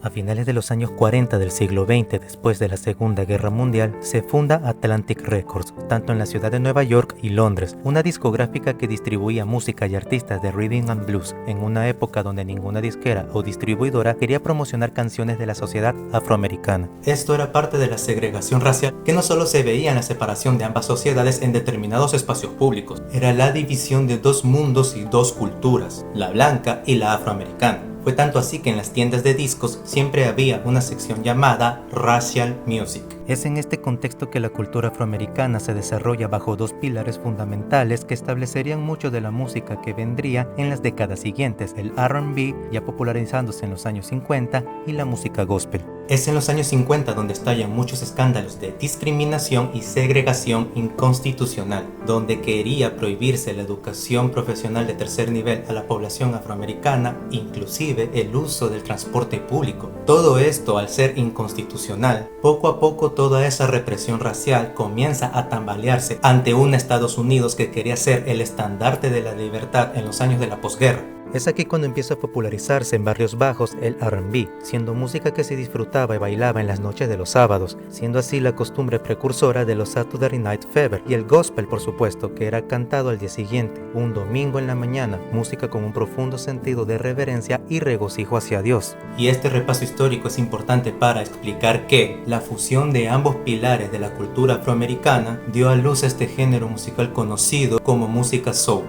A finales de los años 40 del siglo XX, después de la Segunda Guerra Mundial, se funda Atlantic Records, tanto en la ciudad de Nueva York y Londres, una discográfica que distribuía música y artistas de rhythm and blues, en una época donde ninguna disquera o distribuidora quería promocionar canciones de la sociedad afroamericana. Esto era parte de la segregación racial, que no solo se veía en la separación de ambas sociedades en determinados espacios públicos, era la división de dos mundos y dos culturas, la blanca y la afroamericana. Fue tanto así que en las tiendas de discos siempre había una sección llamada Racial Music. Es en este contexto que la cultura afroamericana se desarrolla bajo dos pilares fundamentales que establecerían mucho de la música que vendría en las décadas siguientes, el R&B, ya popularizándose en los años 50, y la música gospel. Es en los años 50 donde estallan muchos escándalos de discriminación y segregación inconstitucional, donde quería prohibirse la educación profesional de tercer nivel a la población afroamericana, inclusive el uso del transporte público. Todo esto, al ser inconstitucional, poco a poco toda esa represión racial comienza a tambalearse ante un Estados Unidos que quería ser el estandarte de la libertad en los años de la posguerra. Es aquí cuando empieza a popularizarse en barrios bajos el R&B, siendo música que se disfrutaba y bailaba en las noches de los sábados, siendo así la costumbre precursora de los Saturday Night Fever, y el gospel, por supuesto, que era cantado al día siguiente, un domingo en la mañana, música con un profundo sentido de reverencia y regocijo hacia Dios. Y este repaso histórico es importante para explicar que la fusión de ambos pilares de la cultura afroamericana dio a luz a este género musical conocido como música soul.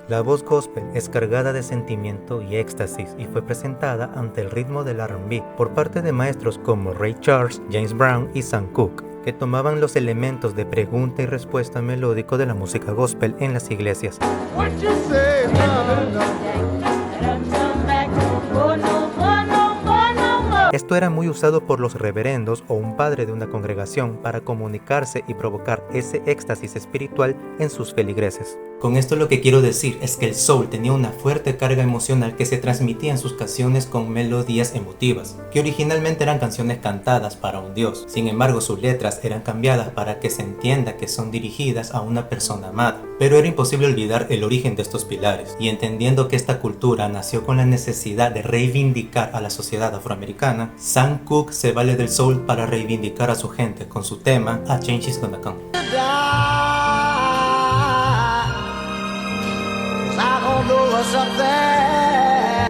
La voz gospel es cargada de sentimiento y éxtasis y fue presentada ante el ritmo del R&B por parte de maestros como Ray Charles, James Brown y Sam Cooke, que tomaban los elementos de pregunta y respuesta melódico de la música gospel en las iglesias. Esto era muy usado por los reverendos o un padre de una congregación para comunicarse y provocar ese éxtasis espiritual en sus feligreses. Con esto lo que quiero decir es que el soul tenía una fuerte carga emocional que se transmitía en sus canciones con melodías emotivas, que originalmente eran canciones cantadas para un dios. Sin embargo, sus letras eran cambiadas para que se entienda que son dirigidas a una persona amada. Pero era imposible olvidar el origen de estos pilares, y entendiendo que esta cultura nació con la necesidad de reivindicar a la sociedad afroamericana, Sam Cooke se vale del soul para reivindicar a su gente con su tema A Change Is Gonna Come.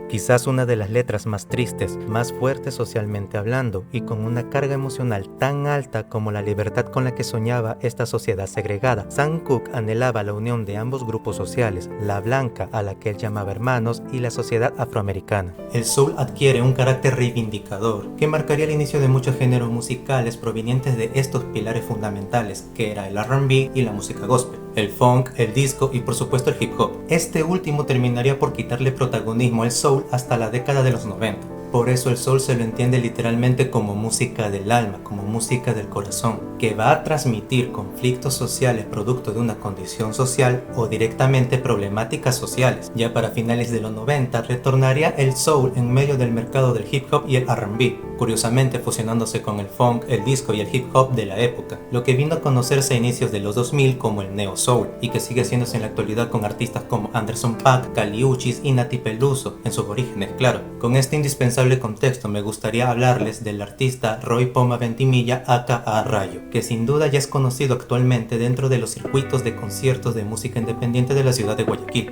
Quizás una de las letras más tristes, más fuertes socialmente hablando y con una carga emocional tan alta como la libertad con la que soñaba esta sociedad segregada. Sam Cooke anhelaba la unión de ambos grupos sociales, la blanca, a la que él llamaba hermanos, y la sociedad afroamericana. El soul adquiere un carácter reivindicador que marcaría el inicio de muchos géneros musicales provenientes de estos pilares fundamentales, que era el R&B y la música gospel, el funk, el disco y por supuesto el hip hop. Este último terminaría por quitarle protagonismo al soul hasta la década de los 90. Por eso el soul se lo entiende literalmente como música del alma, como música del corazón, que va a transmitir conflictos sociales producto de una condición social o directamente problemáticas sociales. Ya para finales de los 90 retornaría el soul en medio del mercado del hip hop y el R&B, curiosamente fusionándose con el funk, el disco y el hip hop de la época, lo que vino a conocerse a inicios de los 2000 como el neo soul, y que sigue haciéndose en la actualidad con artistas como Anderson .Paak, Kali Uchis y Nati Peluso, en sus orígenes, claro. Con este indispensable contexto me gustaría hablarles del artista Roy Poma Ventimiglia aka Rayo, que sin duda ya es conocido actualmente dentro de los circuitos de conciertos de música independiente de la ciudad de Guayaquil.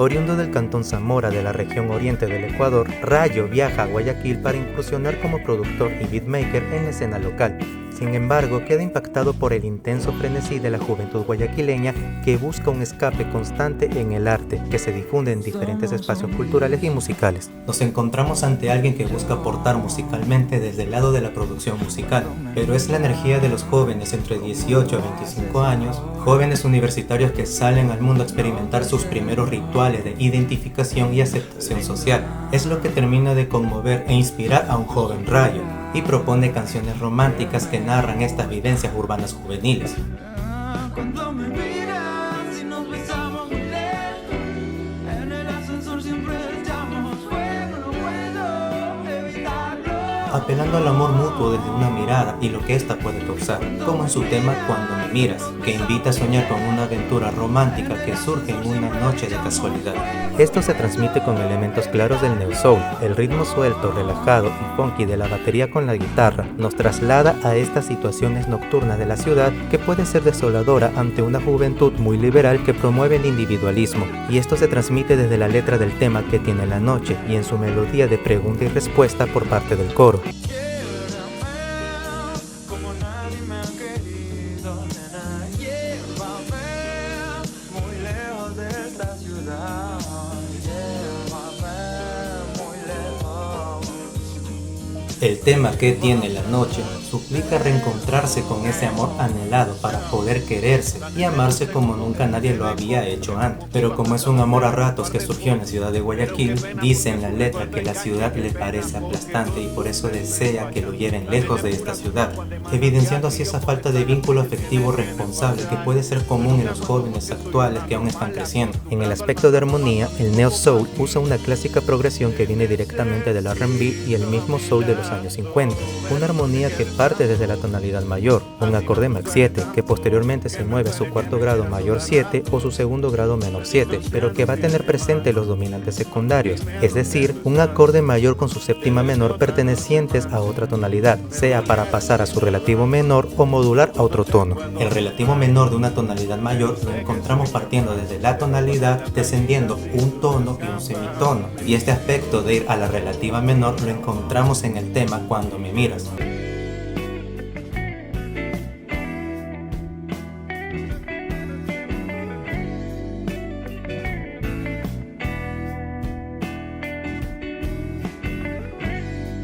Oriundo del cantón Zamora de la región oriente del Ecuador, Rayo viaja a Guayaquil para incursionar como productor y beatmaker en la escena local. Sin embargo, queda impactado por el intenso frenesí de la juventud guayaquileña que busca un escape constante en el arte, que se difunde en diferentes espacios culturales y musicales. Nos encontramos ante alguien que busca aportar musicalmente desde el lado de la producción musical, pero es la energía de los jóvenes entre 18 a 25 años, jóvenes universitarios que salen al mundo a experimentar sus primeros rituales de identificación y aceptación social. Es lo que termina de conmover e inspirar a un joven Rayo, y propone canciones románticas que narran estas vivencias urbanas juveniles. Cuando me miras y nos besamos muy lejos, en el ascensor siempre el apelando al amor mutuo desde una mirada y lo que ésta puede causar, como en su tema Cuando me miras, que invita a soñar con una aventura romántica que surge en una noche de casualidad. Esto se transmite con elementos claros del neo soul. El ritmo suelto, relajado y funky de la batería con la guitarra nos traslada a estas situaciones nocturnas de la ciudad que puede ser desoladora ante una juventud muy liberal que promueve el individualismo, y esto se transmite desde la letra del tema que tiene la noche y en su melodía de pregunta y respuesta por parte del coro. El tema que tiene la noche suplica reencontrarse con ese amor anhelado para poder quererse y amarse como nunca nadie lo había hecho antes. Pero como es un amor a ratos que surgió en la ciudad de Guayaquil, dice en la letra que la ciudad le parece aplastante y por eso desea que lo lleven lejos de esta ciudad, evidenciando así esa falta de vínculo afectivo responsable que puede ser común en los jóvenes actuales que aún están creciendo. En el aspecto de armonía, el neo soul usa una clásica progresión que viene directamente del R&B y el mismo soul de los años 50, una armonía que parte desde la tonalidad mayor, un acorde max 7 que posteriormente se mueve a su cuarto grado mayor 7 o su segundo grado menor 7, pero que va a tener presente los dominantes secundarios, es decir, un acorde mayor con su séptima menor pertenecientes a otra tonalidad, sea para pasar a su relativo menor o modular a otro tono. El relativo menor de una tonalidad mayor lo encontramos partiendo desde la tonalidad, descendiendo un tono y un semitono, y este aspecto de ir a la relativa menor lo encontramos en el tema Cuando me miras.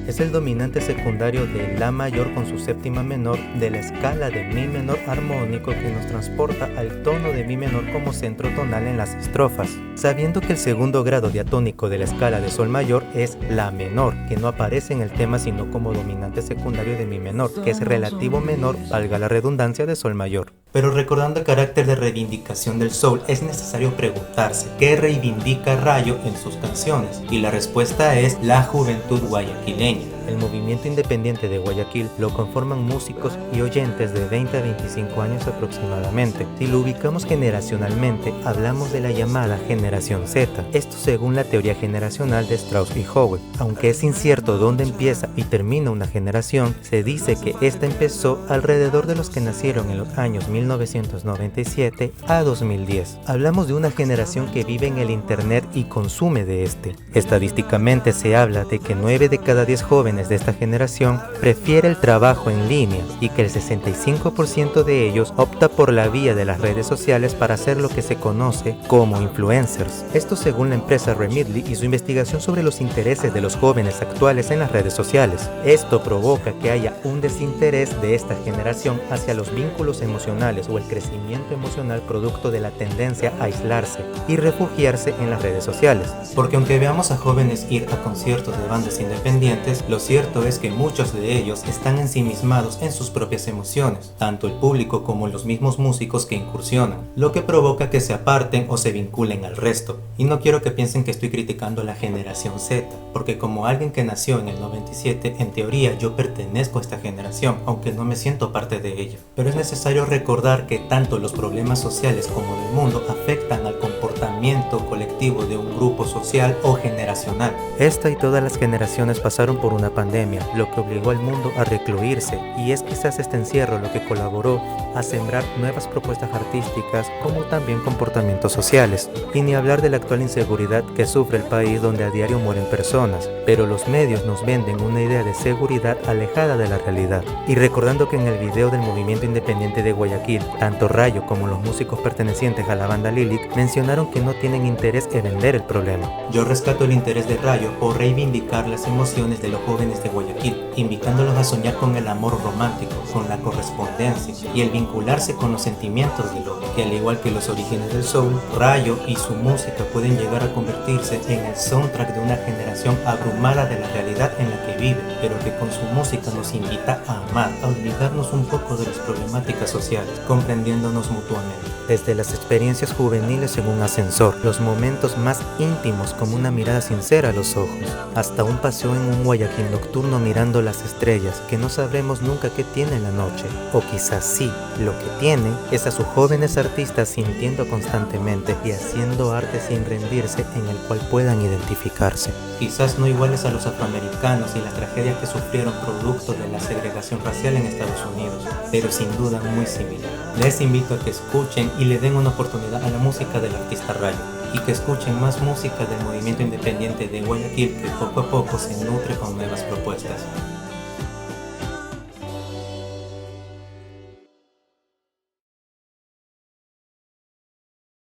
Es el dominante secundario de La mayor con su séptima menor de la escala de Mi menor armónico que nos transporta al tono de Mi menor como centro tonal en las estrofas, sabiendo que el segundo grado diatónico de la escala de Sol mayor es La menor, que no aparece en el tema sino como dominante secundario de Mi menor, que es relativo menor, valga la redundancia, de Sol mayor. Pero recordando el carácter de reivindicación del soul, es necesario preguntarse ¿qué reivindica Rayo en sus canciones? Y la respuesta es la juventud guayaquileña. El movimiento independiente de Guayaquil lo conforman músicos y oyentes de 20 a 25 años aproximadamente. Si lo ubicamos generacionalmente, hablamos de la llamada generación Z. Esto según la teoría generacional de Strauss y Howell. Aunque es incierto dónde empieza y termina una generación, se dice que esta empezó alrededor de los que nacieron en los años 1997 a 2010. Hablamos de una generación que vive en el internet y consume de este. Estadísticamente se habla de que 9 de cada 10 jóvenes de esta generación prefiere el trabajo en línea y que el 65% de ellos opta por la vía de las redes sociales para hacer lo que se conoce como influencers. Esto según la empresa Remitly y su investigación sobre los intereses de los jóvenes actuales en las redes sociales. Esto provoca que haya un desinterés de esta generación hacia los vínculos emocionales o el crecimiento emocional producto de la tendencia a aislarse y refugiarse en las redes sociales. Porque aunque veamos a jóvenes ir a conciertos de bandas independientes, lo cierto es que muchos de ellos están ensimismados en sus propias emociones, tanto el público como los mismos músicos que incursionan, lo que provoca que se aparten o se vinculen al resto. Y no quiero que piensen que estoy criticando a la generación Z, porque como alguien que nació en el 97, en teoría yo pertenezco a esta generación, aunque no me siento parte de ella. Pero es necesario recordar que tanto los problemas sociales como del mundo afectan al comportamiento colectivo de un grupo social o generacional. Esta y todas las generaciones pasaron por una pandemia, lo que obligó al mundo a recluirse, y es quizás este encierro lo que colaboró a sembrar nuevas propuestas artísticas como también comportamientos sociales. Y ni hablar de la actual inseguridad que sufre el país, donde a diario mueren personas, pero los medios nos venden una idea de seguridad alejada de la realidad. Y recordando que en el video del movimiento independiente de Guayaquil, tanto Rayo como los músicos pertenecientes a la banda Lilic mencionaron que no tienen interés en vender el problema. Yo rescato el interés de Rayo por reivindicar las emociones de los jóvenes de Guayaquil, invitándolos a soñar con el amor romántico, con la correspondencia y el vínculo vincularse con los sentimientos del otro, que al igual que los orígenes del soul, Rayo y su música pueden llegar a convertirse en el soundtrack de una generación abrumada de la realidad en la que vive, pero que con su música nos invita a amar, a olvidarnos un poco de las problemáticas sociales, comprendiéndonos mutuamente. Desde las experiencias juveniles en un ascensor, los momentos más íntimos como una mirada sincera a los ojos, hasta un paseo en un Guayaquil nocturno mirando las estrellas que no sabremos nunca qué tiene la noche, o quizás sí, lo que tiene es a sus jóvenes artistas sintiendo constantemente y haciendo arte sin rendirse en el cual puedan identificarse. Quizás no iguales a los afroamericanos y las tragedias que sufrieron producto de la segregación racial en Estados Unidos, pero sin duda muy similar. Les invito a que escuchen y le den una oportunidad a la música del artista Rayo, y que escuchen más música del movimiento independiente de Guayaquil, que poco a poco se nutre con nuevas propuestas.